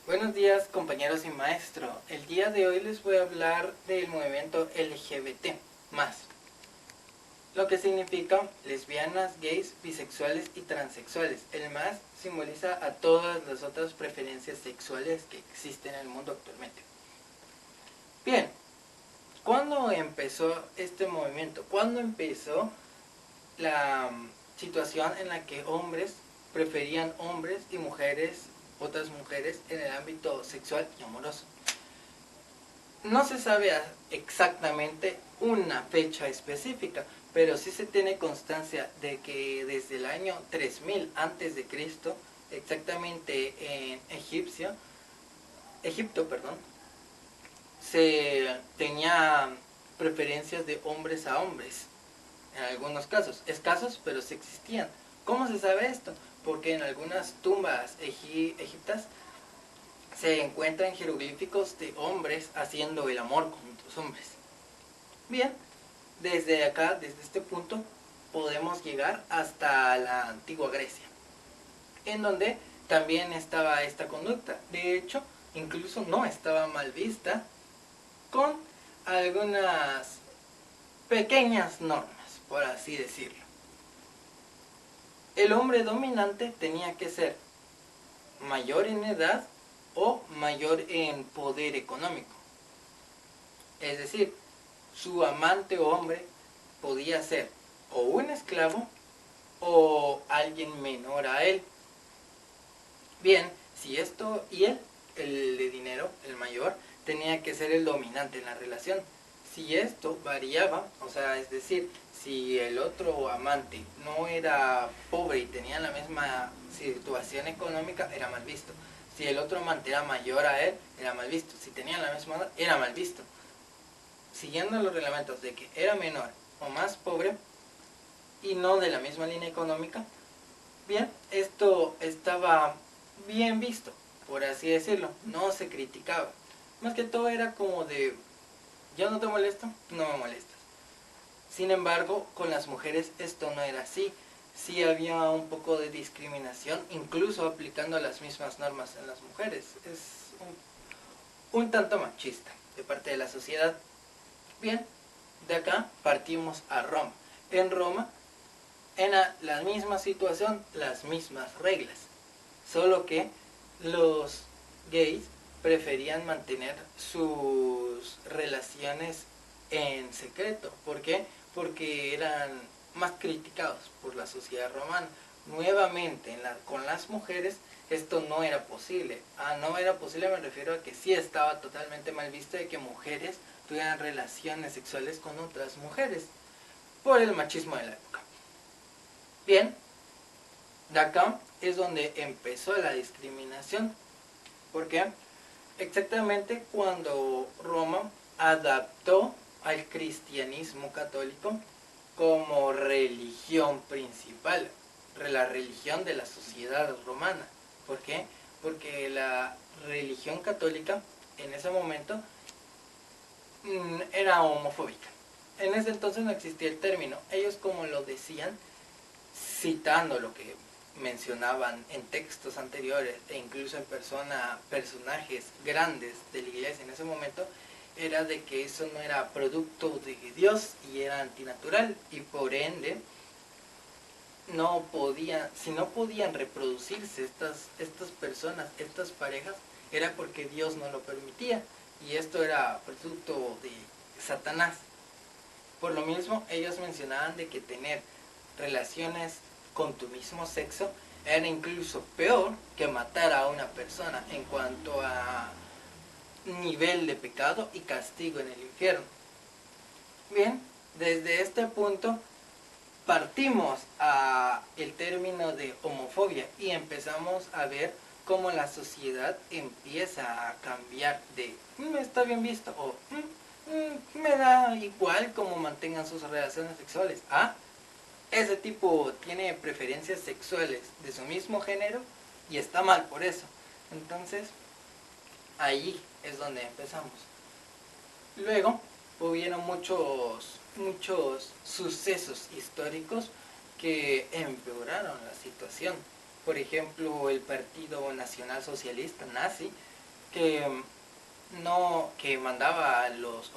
Buenos días compañeros y maestro. El día de hoy les voy a hablar del movimiento LGBT+, lo que significa lesbianas, gays, bisexuales y transexuales. El más simboliza a todas las otras preferencias sexuales que existen en el mundo actualmente. Bien, ¿cuándo empezó este movimiento? ¿Cuándo empezó la situación en la que hombres preferían hombres y mujeres, otras mujeres, en el ámbito sexual y amoroso? No se sabe exactamente una fecha específica, pero sí se tiene constancia de que desde el año 3000 antes de Cristo, exactamente en Egipto, se tenía preferencias de hombres a hombres, en algunos casos, escasos, pero sí existían. ¿Cómo se sabe esto? Porque en algunas tumbas egiptas se encuentran jeroglíficos de hombres haciendo el amor con otros hombres. Bien, desde acá, desde este punto, podemos llegar hasta la antigua Grecia, en donde también estaba esta conducta. De hecho, incluso no estaba mal vista, con algunas pequeñas normas, por así decirlo. El hombre dominante tenía que ser mayor en edad o mayor en poder económico. Es decir, su amante o hombre podía ser o un esclavo o alguien menor a él. Bien, si esto y él, el de dinero, el mayor, tenía que ser el dominante en la relación. Si esto variaba, o sea, es decir, si el otro amante no era pobre y tenía la misma situación económica, era mal visto. Si el otro amante era mayor a él, era mal visto. Si tenían la misma edad, era mal visto. Siguiendo los reglamentos de que era menor o más pobre y no de la misma línea económica, bien, esto estaba bien visto, por así decirlo, no se criticaba. Más que todo era como de, yo no te molesto, no me molestas. Sin embargo, con las mujeres esto no era así. Sí había un poco de discriminación, incluso aplicando las mismas normas en las mujeres. Es un tanto machista de parte de la sociedad. Bien, de acá partimos a Roma. En Roma era la misma situación, las mismas reglas, solo que los gays preferían mantener sus relaciones en secreto. ¿Por qué? Porque eran más criticados por la sociedad romana. Nuevamente, con las mujeres esto no era posible. No era posible me refiero a que sí estaba totalmente mal visto de que mujeres tuvieran relaciones sexuales con otras mujeres, por el machismo de la época. Bien, de acá es donde empezó la discriminación. ¿Por qué? Exactamente cuando Roma adaptó al cristianismo católico como religión principal, la religión de la sociedad romana. ¿Por qué? Porque la religión católica en ese momento era homofóbica. En ese entonces no existía el término. Ellos, como lo decían, citando lo que mencionaban en textos anteriores e incluso en personajes grandes de la iglesia en ese momento, era de que eso no era producto de Dios y era antinatural, y por ende si no podían reproducirse estas personas, estas parejas, era porque Dios no lo permitía, y esto era producto de Satanás. Por lo mismo, ellos mencionaban de que tener relaciones con tu mismo sexo era incluso peor que matar a una persona en cuanto a nivel de pecado y castigo en el infierno. Bien, desde este punto partimos a el término de homofobia y empezamos a ver cómo la sociedad empieza a cambiar de está bien visto o me da igual cómo mantengan sus relaciones sexuales ese tipo tiene preferencias sexuales de su mismo género y está mal por eso. Entonces ahí es donde empezamos. Luego hubieron muchos sucesos históricos que empeoraron la situación. Por ejemplo, el Partido Nacional Socialista nazi que no que mandaba a los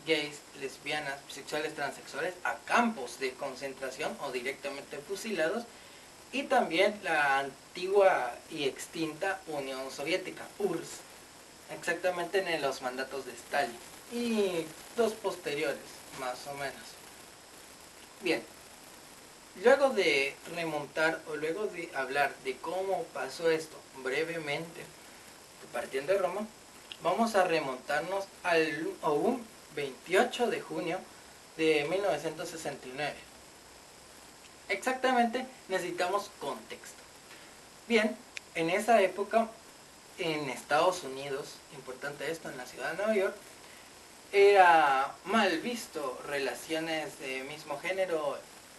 gays, lesbianas, bisexuales, transexuales a campos de concentración o directamente fusilados, y también la antigua y extinta Unión Soviética, URSS, exactamente en los mandatos de Stalin y los posteriores, más o menos. Bien, luego de remontar o luego de hablar de cómo pasó esto brevemente, partiendo de Roma, vamos a remontarnos a un 28 de junio de 1969. Exactamente, necesitamos contexto. Bien, en esa época, en Estados Unidos, importante esto, en la ciudad de Nueva York, era mal visto relaciones de mismo género,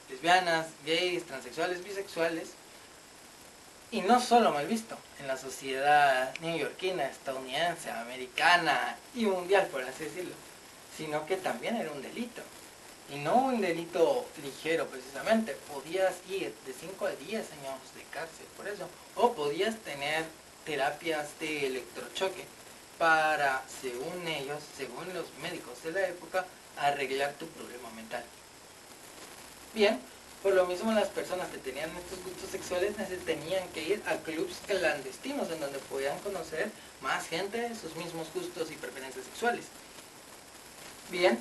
lesbianas, gays, transexuales, bisexuales, y no solo mal visto en la sociedad neoyorquina, estadounidense, americana y mundial, por así decirlo, sino que también era un delito. Y no un delito ligero precisamente, podías ir de 5 a 10 años de cárcel por eso, o podías tener terapias de electrochoque para, según ellos, según los médicos de la época, arreglar tu problema mental. Bien, por lo mismo las personas que tenían estos gustos sexuales tenían que ir a clubs clandestinos en donde podían conocer más gente de sus mismos gustos y preferencias sexuales. Bien,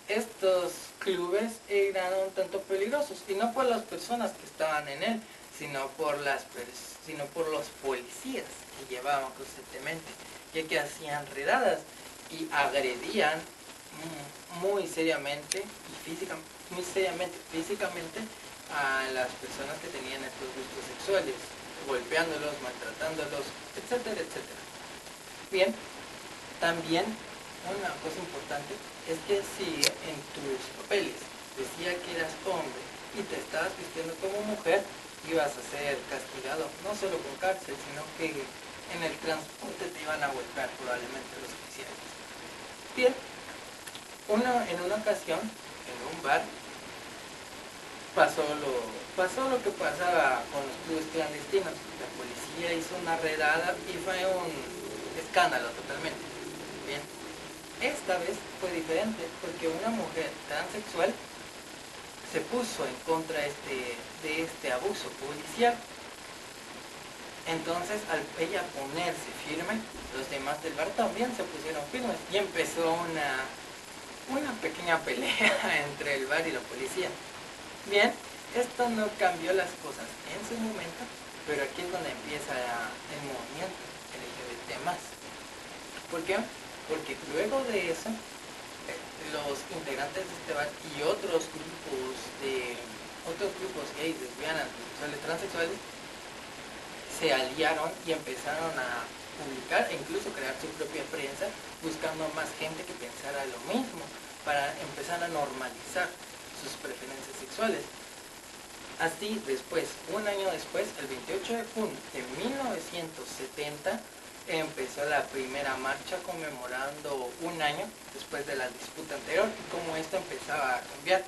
estos clubes eran un tanto peligrosos, y no por las personas que estaban en él, sino por los policías que llevaban constantemente, ya que hacían redadas y agredían muy seriamente físicamente a las personas que tenían estos gustos sexuales, golpeándolos, maltratándolos, etcétera, etcétera. Bien, también una cosa importante es que si en tus papeles decía que eras hombre y te estabas vistiendo como mujer, ibas a ser castigado no solo con cárcel, sino que en el transporte te iban a golpear probablemente los oficiales. Bien, en una ocasión, en un bar, pasó lo que pasaba con los clubes clandestinos. La policía hizo una redada y fue un escándalo totalmente. Bien, esta vez fue diferente porque una mujer transexual se puso en contra de este abuso policial. Entonces, al ella ponerse firme, los demás del bar también se pusieron firmes y empezó una pequeña pelea entre el bar y la policía. Bien, esto no cambió las cosas en su momento, pero aquí es donde empieza el movimiento LGBT+. ¿Por qué? Porque luego de eso, los integrantes de este bar y otros grupos gays, lesbianas, bisexuales, transexuales, se aliaron y empezaron a publicar e incluso crear su propia prensa, buscando más gente que pensara lo mismo, para empezar a normalizar sus preferencias sexuales. Así, después, un año después, el 28 de junio de 1970, empezó la primera marcha conmemorando un año después de la disputa anterior y cómo esto empezaba a cambiar.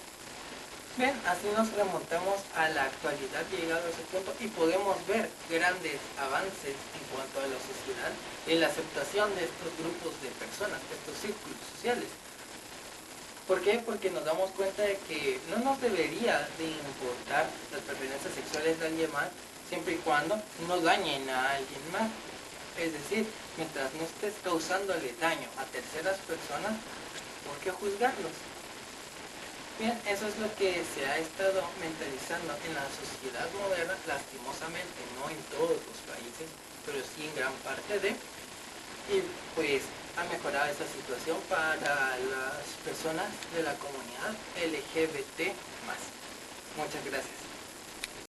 Bien, así nos remontamos a la actualidad, llegado a ese punto, y podemos ver grandes avances en cuanto a la sociedad y la aceptación de estos grupos de personas, de estos círculos sociales. ¿Por qué? Porque nos damos cuenta de que no nos debería de importar las preferencias sexuales de alguien más, siempre y cuando no dañen a alguien más. Es decir, mientras no estés causándole daño a terceras personas, ¿por qué juzgarlos? Bien, eso es lo que se ha estado mentalizando en la sociedad moderna, lastimosamente, no en todos los países, pero sí en gran parte de, y pues ha mejorado esa situación para las personas de la comunidad LGBT+. Muchas gracias.